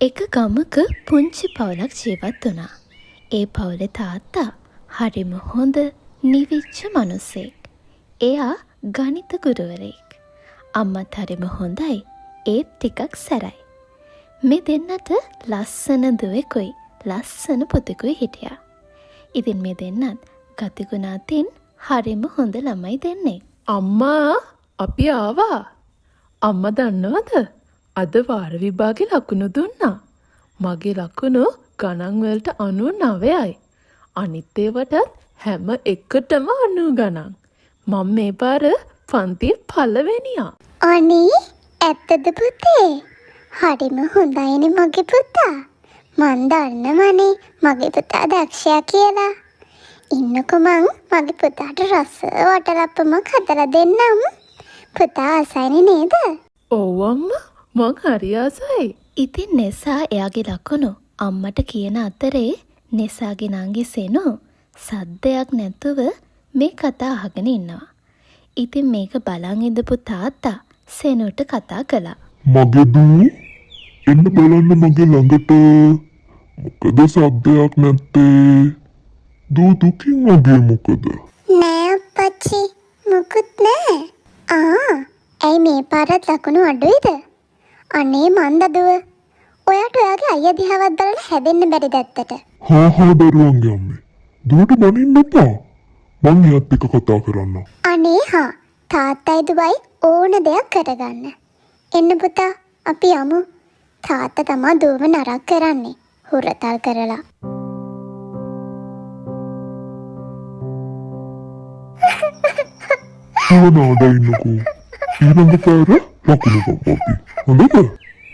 එක ගමක පුංචි පවුලක් ජීවත් වුණා. ඒ පවුලේ තාත්තා හරිම හොඳ නිවිච්ච මිනිසෙක්. එයා ගණිත ගුරුවරයෙක්. අම්මත් හරිම හොඳයි. ඒත් ටිකක් සැරයි. මේ දෙන්නට ලස්සන දුවෙකුයි ලස්සන පුතෙකුයි හිටියා. ඉතින් මේ දෙන්නත් ගතිගුණ අතින් හරිම හොඳ ළමයි දෙන්නෙක්. අම්මා අපි ආවා. අම්මා දන්නවද? අද වාර විභාගේ ලකුණු දුන්නා. මගේ ලකුණු ගණන් වලට 99යි. අනිත් ඒවටත් හැම එකටම 90 ගණන්. මම මේ පාර පන්තියේ පළවෙනියා. අනේ ඇත්තද පුතේ? හරිම හොඳයිනේ මගේ පුතා. මන් දන්නවනේ මගේ පුතා දක්ෂයා කියලා. ඉන්නකො මගේ පුතාට රස වටලප්පමක් හදලා දෙන්නම්. පුතා ආසයිනේ නේද? ඔව් අම්මා මං හරි ආසයි. ඉතින් නෙසා එයාගේ ලකුණු අම්මට කියන අතරේ නෙසාගේ නංගි සෙනු සද්දයක් නැතුව මේ කතා අහගෙන ඉන්නවා. ඉතින් මේක බලන් ඉඳපු තාත්තා සෙනුට කතා කළා. මගේ දූ එන්න බලන්න මගේ ළඟට. මොකද සද්දයක් නැත්තේ? දූ දුකින් වගේ මොකද? නෑ අප්පච්චි මුකුත් නෑ. ඇයි මේ පාරත් ලකුණු අඩුයිද? අනේ මන්දදුව. ඔයාට ඔයාගේ අයියා දිහාවත් බලලා හැදෙන්න බැරිද ඇත්තට? හා දරුවන්ගේ අම්මේ. දුවට බනින්න එපා. මං එයාත් එක්ක කතා කරන්න. අනේ තාත්තයි දුවයි ඕන දෙයක් කරගන්න. එන්න පුතා අපි යමු. තාත්තා තමා දුවව නරක කරන්නේ. හුරතල් කරලා. නෝනා ඉන්නකෝ. ඊළඟ පාර ලකුණු ගමු අපි. හොඳද?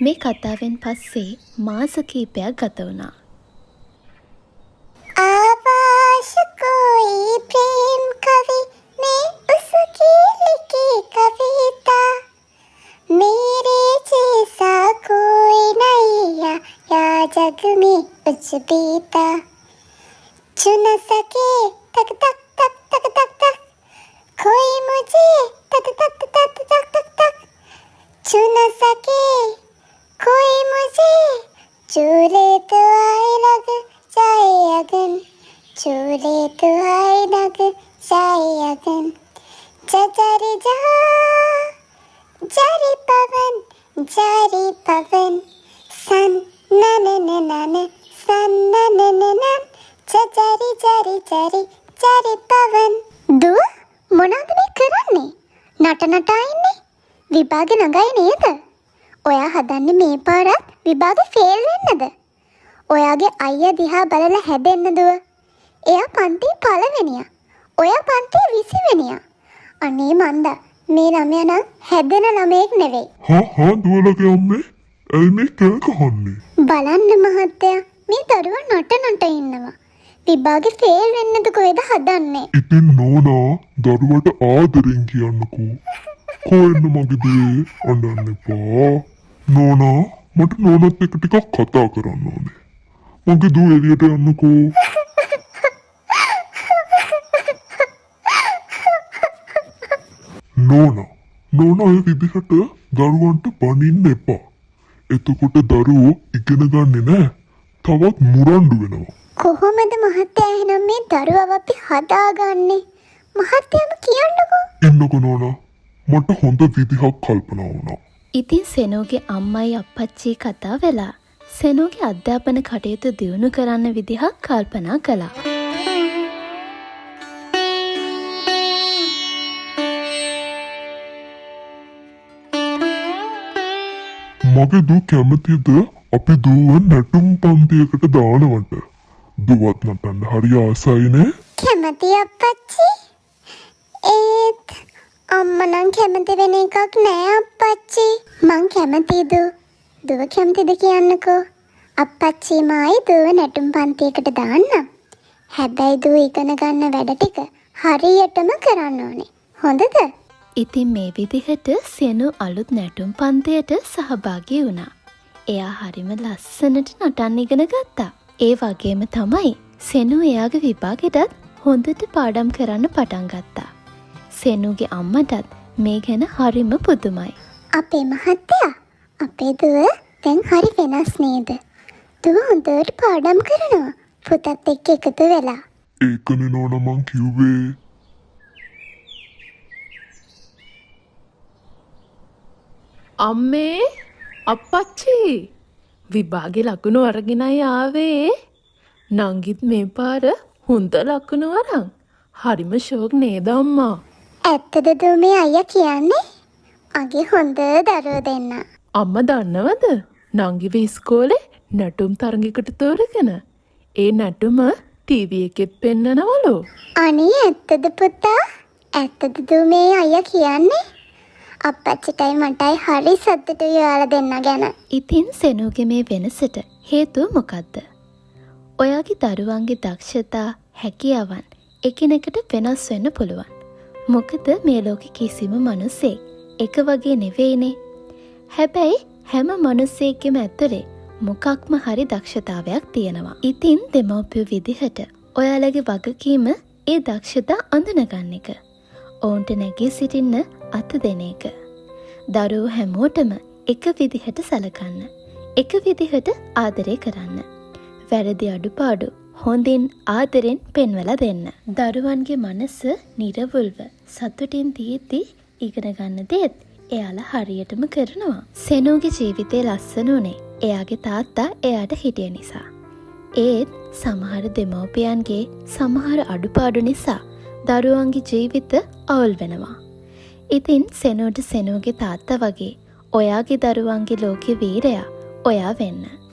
මේ කතාවෙන් පස්සේ මාස කීපයක් ගත වුණා. आवाज कोई प्रेम कवि ने उसकी लिखी कविता मेरे जैसा कोई नहीं या जग में कुछ बीता चुन सके तक तक तक तक तक तक कोई मुझे तक तक तक तक तक तक चुन सके कोई मुझे चूरे तो आए लग जाए अगन चूरे तो आए लग जाए अगन जजरे जारी पवन सन नन नन सन नन नन जजरी जरी जरी जरी पवन दू මොනවද මේ කරන්නේ? නටනටා ඉන්නේ. විභාගේ නගයි නේද? ඔයා හදන්නේ මේ පාරත් විභාගේ ෆේල් වෙන්නද? ඔයාගේ අයියා දිහා බලලා හැදෙන්න දුව. එයා පන්තියේ පළවෙනියා. ඔයා පන්තියේ 20 වෙනියා. අනේ මන්දා මේ ළමයා නම් හැදෙන ළමයෙක් නෙවෙයි. හා දුවලගේ අම්මේ. ඇයි මේ කෑ ගහන්නේ? බලන්න මහත්තයා මේ දරුවා නට ඉන්නවා. විභාගේ ෆේල් වෙන්නද කොහෙද හදන්නේ? ඉතින් නෝනා දරුවට ආදරෙන් කියන්නකෝ. කොහෙන්ද මගේ දේ අඬන්න එපා. නෝනා මට නෝනත් එක්ක ටිකක් කතා කරන්න ඕනේ. මගේ දූ එළියට යන්නකෝ. නෝනා ඒ විදිහට දරුවන්ට බනින්න එපා. එතකොට දරුවෝ ඉගෙන ගන්නේ නැහැ. තවත් මුරණ්ඩු වෙනවා. කොහොමද මහත්තයා එහෙනම් මේ දරුවව අපි හදාගන්නේ? මහත්තයාම කියන්නකෝ. ඉන්නකෝ නෝනා. මට හොඳ විදිහක් කල්පනා වුණා. ඉතින් සෙනෝගේ අම්මයි අප්පච්චි කතා වෙලා සෙනෝගේ අධ්‍යාපන කටයුතු දියුණු කරන්න විදිහක් කල්පනා කළා. මගේ දූ කැමතිද අපි දුව නැටුම් පන්තියකට දානවට? දුවත් නටන්න හරි ආසයිනේ. කැමති අප්පච්චි. ඒත් අම්මා නම් කැමති වෙන එකක් නෑ අප්පච්චි. මං කැමතිද? දුව කැමතිද කියන්නකෝ. අප්පච්චි මායි දුව නැටුම් පන්තියකට දාන්නම්. හැබැයි දුව ඉගෙන ගන්න වැඩ ටික හරියටම කරන්න ඕනේ. හොඳද? ඉතින් මේ විදිහට සෙනු අලුත් නැටුම් පන්තියට සහභාගී වුණා. එයා හරිම ලස්සනට නටන්න ඉගෙන ගත්තා. ඒ වගේම තමයි සෙනු එයාගේ විභාගෙටත් හොඳට පාඩම් කරන්න පටන් ගත්තා. සෙනුගේ අම්මටත් මේ ගැන හරිම පුදුමයි. අපේ මහත්තයා අපේ දුව දැන් හරි වෙනස් නේද? දුව හොඳට පාඩම් කරනවා. පුතත් එක්ක එකතු වෙලා. ඒකනේ නෝනා මං කිව්වේ. අම්මේ අප්පච්චි විභාගේ ලකුණු අරගෙනයි ආවේ. නංගිත් මේ පාර හොඳ ලකුණු අරන්. හරිම ෂෝක් නේද අම්මා? ඇත්තද දුව මේ අයියා කියන්නේ? අගේ හොඳ දරුවෝ දෙන්න. අම්මා දන්නවද? නංගිව ඉස්කෝලේ නැටුම් තරඟයකට තෝරගෙන ඒ නැටුම ටීවී එකෙත් පෙන්නනවලු. අනේ ඇත්තද පුතා? ඇත්තද දුව මේ අයියා කියන්නේ? අප්පච්චිටයි මටයි හරි සතුටුයි ඔයාලා දෙන්න ගැන. ඉතින් සෙනුගේ මේ වෙනසට හේතුව මොකද්ද? ඔයාගේ දරුවන්ගේ දක්ෂතා හැකියාවන් එකිනෙකට වෙනස් වෙන්න පුළුවන්. මොකද මේ ලෝකෙ කිසිම මිනිසෙක් එක වගේ නෙවෙයිනේ. හැබැයි හැම මිනිසෙකෙම ඇතුලේ මොකක්ම හරි දක්ෂතාවයක් තියෙනවා. ඉතින් දෙමව්පියෝ විදිහට ඔයාලගේ වගකීම ඒ දක්ෂතා අඳුනගන්න එක. ඔවුන්ට නැගී සිටින්න අත දෙන එක. දරුවෝ හැමෝටම එක විදිහට සලකන්න. එක විදිහට ආදරය කරන්න. වැරදි අඩුපාඩු හොඳින් ආදරෙන් පෙන්වලා දෙන්න. දරුවන්ගේ මනස නිරවුල්ව සතුටින් තියෙද්දි ඉගෙන ගන්න දේත් එයාලා හරියටම කරනවා. සෙනුගේ ජීවිතේ ලස්සන උනේ එයාගේ තාත්තා එයාට හිටිය නිසා. ඒත් සමහර දෙමව්පියන්ගේ සමහර අඩුපාඩු නිසා දරුවන්ගේ ජීවිත අවුල් වෙනවා. ඉතින් සෙනුට සෙනුගේ තාත්තා වගේ ඔයාගේ දරුවන්ගේ ලෝකේ වීරයා ඔයා වෙන්න.